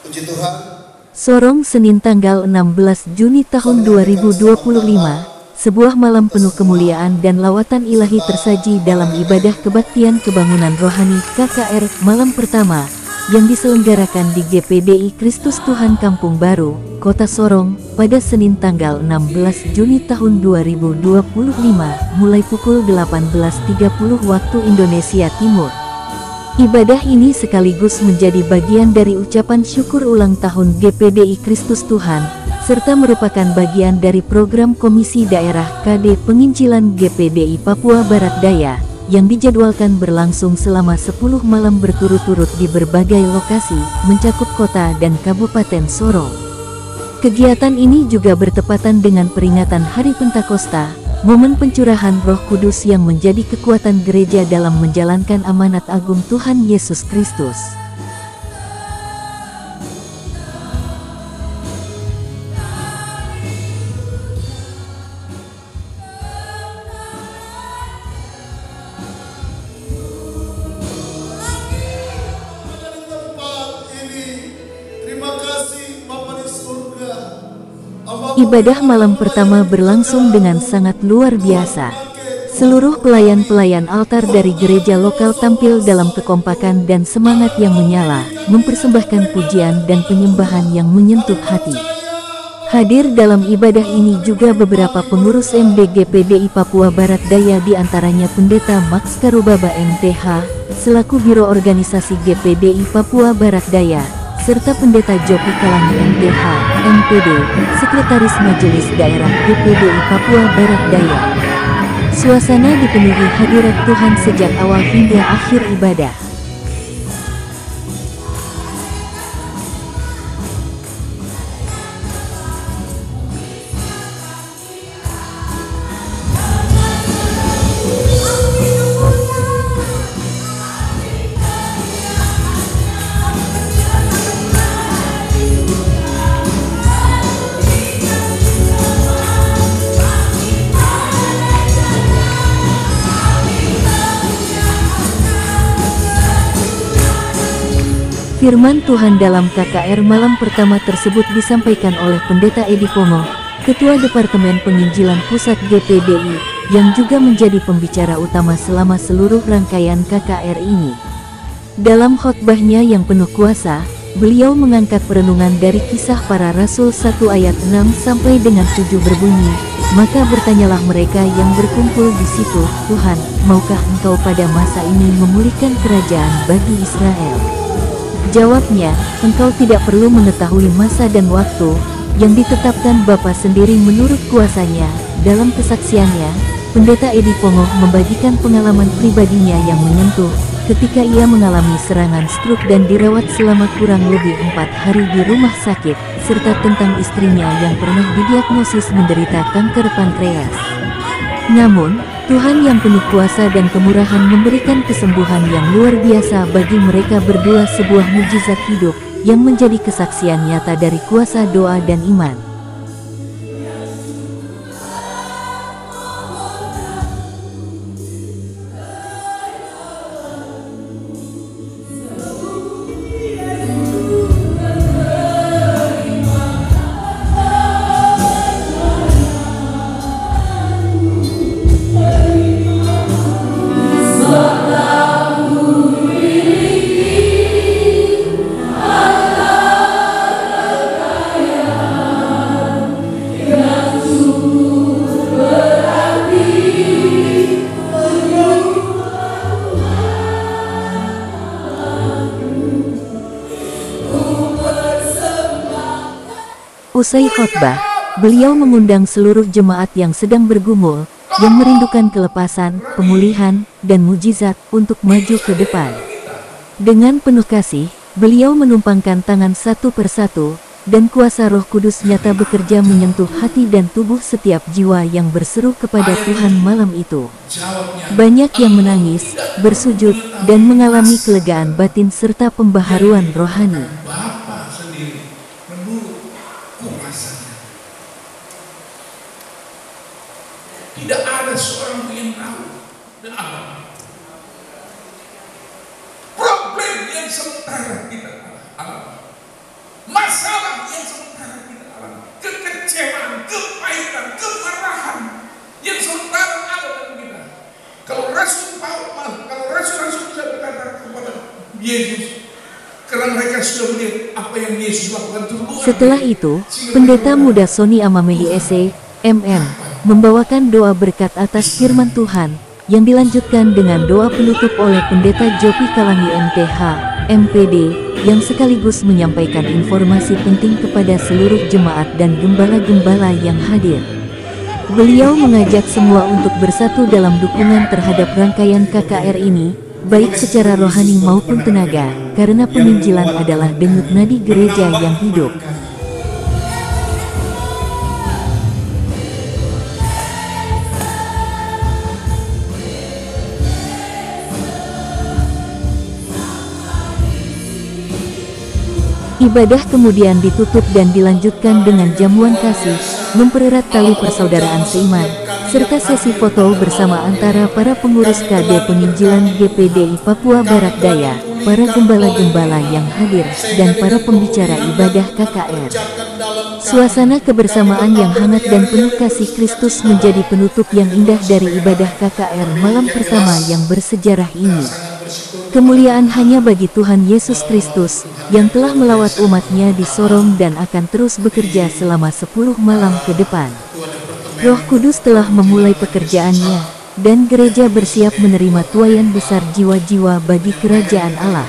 Puji Tuhan. Sorong, Senin tanggal 16 Juni tahun 2025, sebuah malam penuh kemuliaan dan lawatan ilahi tersaji dalam ibadah kebaktian kebangunan rohani KKR malam pertama yang diselenggarakan di GPDI Kristus Tuhan Kampung Baru, Kota Sorong, pada Senin tanggal 16 Juni tahun 2025, mulai pukul 18.30 waktu Indonesia Timur. Ibadah ini sekaligus menjadi bagian dari ucapan syukur ulang tahun GPDI Kristus Tuhan, serta merupakan bagian dari program Komisi Daerah KD Penginjilan GPDI Papua Barat Daya, yang dijadwalkan berlangsung selama 10 malam berturut-turut di berbagai lokasi, mencakup kota dan kabupaten Sorong. Kegiatan ini juga bertepatan dengan peringatan Hari Pentakosta, momen pencurahan Roh Kudus yang menjadi kekuatan gereja dalam menjalankan amanat agung Tuhan Yesus Kristus. Ibadah malam pertama berlangsung dengan sangat luar biasa. Seluruh pelayan-pelayan altar dari gereja lokal tampil dalam kekompakan dan semangat yang menyala, mempersembahkan pujian dan penyembahan yang menyentuh hati. Hadir dalam ibadah ini juga beberapa pengurus MD GPDI Papua Barat Daya, diantaranya Pendeta Max Karubaba MTH, selaku Biro Organisasi GPDI Papua Barat Daya, serta Pendeta Jopi Kalangi MTH, MPD, Sekretaris Majelis Daerah GPDI Papua Barat Daya. Suasana dipenuhi hadirat Tuhan sejak awal hingga akhir ibadah. Firman Tuhan dalam KKR malam pertama tersebut disampaikan oleh Pendeta Edi Pongo, Ketua Departemen Penginjilan Pusat GPDI, yang juga menjadi pembicara utama selama seluruh rangkaian KKR ini. Dalam khotbahnya yang penuh kuasa, beliau mengangkat perenungan dari Kisah Para Rasul 1 ayat 6 sampai dengan 7 berbunyi, "Maka bertanyalah mereka yang berkumpul di situ, Tuhan, maukah Engkau pada masa ini memulihkan kerajaan bagi Israel?" Jawabnya, "Engkau tidak perlu mengetahui masa dan waktu yang ditetapkan Bapa sendiri menurut kuasanya." Dalam kesaksiannya, Pendeta Edi Pongo membagikan pengalaman pribadinya yang menyentuh ketika ia mengalami serangan stroke dan dirawat selama kurang lebih 4 hari di rumah sakit, serta tentang istrinya yang pernah didiagnosis menderita kanker pankreas. Namun, Tuhan yang penuh kuasa dan kemurahan memberikan kesembuhan yang luar biasa bagi mereka berdua, sebuah mujizat hidup yang menjadi kesaksian nyata dari kuasa doa dan iman. Usai khotbah, beliau mengundang seluruh jemaat yang sedang bergumul, yang merindukan kelepasan, pemulihan, dan mujizat untuk maju ke depan. Dengan penuh kasih, beliau menumpangkan tangan satu persatu, dan kuasa Roh Kudus nyata bekerja menyentuh hati dan tubuh setiap jiwa yang berseru kepada Tuhan malam itu. Banyak yang menangis, bersujud, dan mengalami kelegaan batin serta pembaharuan rohani. Tidak ada seorang yang tahu dan apa problem yang sementara kita alami. kekecewaan, kepahitan, kemarahan yang sementara ada dalam kita. Kalau Rasul sudah berkata kepada Yesus, karena mereka sudah melihat apa yang Yesus lakukan itu luar biasa. Setelah itu, pendeta muda Sony Amamehi SE, MM, membawakan doa berkat atas firman Tuhan, yang dilanjutkan dengan doa penutup oleh pendeta Jopi Kalangi MTH, MPD, yang sekaligus menyampaikan informasi penting kepada seluruh jemaat dan gembala-gembala yang hadir. Beliau mengajak semua untuk bersatu dalam dukungan terhadap rangkaian KKR ini, baik secara rohani maupun tenaga, karena penginjilan adalah denyut nadi gereja yang hidup. Ibadah kemudian ditutup dan dilanjutkan dengan jamuan kasih, mempererat tali persaudaraan seiman, serta sesi foto bersama antara para pengurus KD Penginjilan GPDI Papua Barat Daya, para gembala-gembala yang hadir, dan para pembicara ibadah KKR. Suasana kebersamaan yang hangat dan penuh kasih Kristus menjadi penutup yang indah dari ibadah KKR malam pertama yang bersejarah ini. Kemuliaan hanya bagi Tuhan Yesus Kristus, yang telah melawat umatnya di Sorong dan akan terus bekerja selama 10 malam ke depan. Roh Kudus telah memulai pekerjaannya, dan gereja bersiap menerima tuaian besar jiwa-jiwa bagi kerajaan Allah.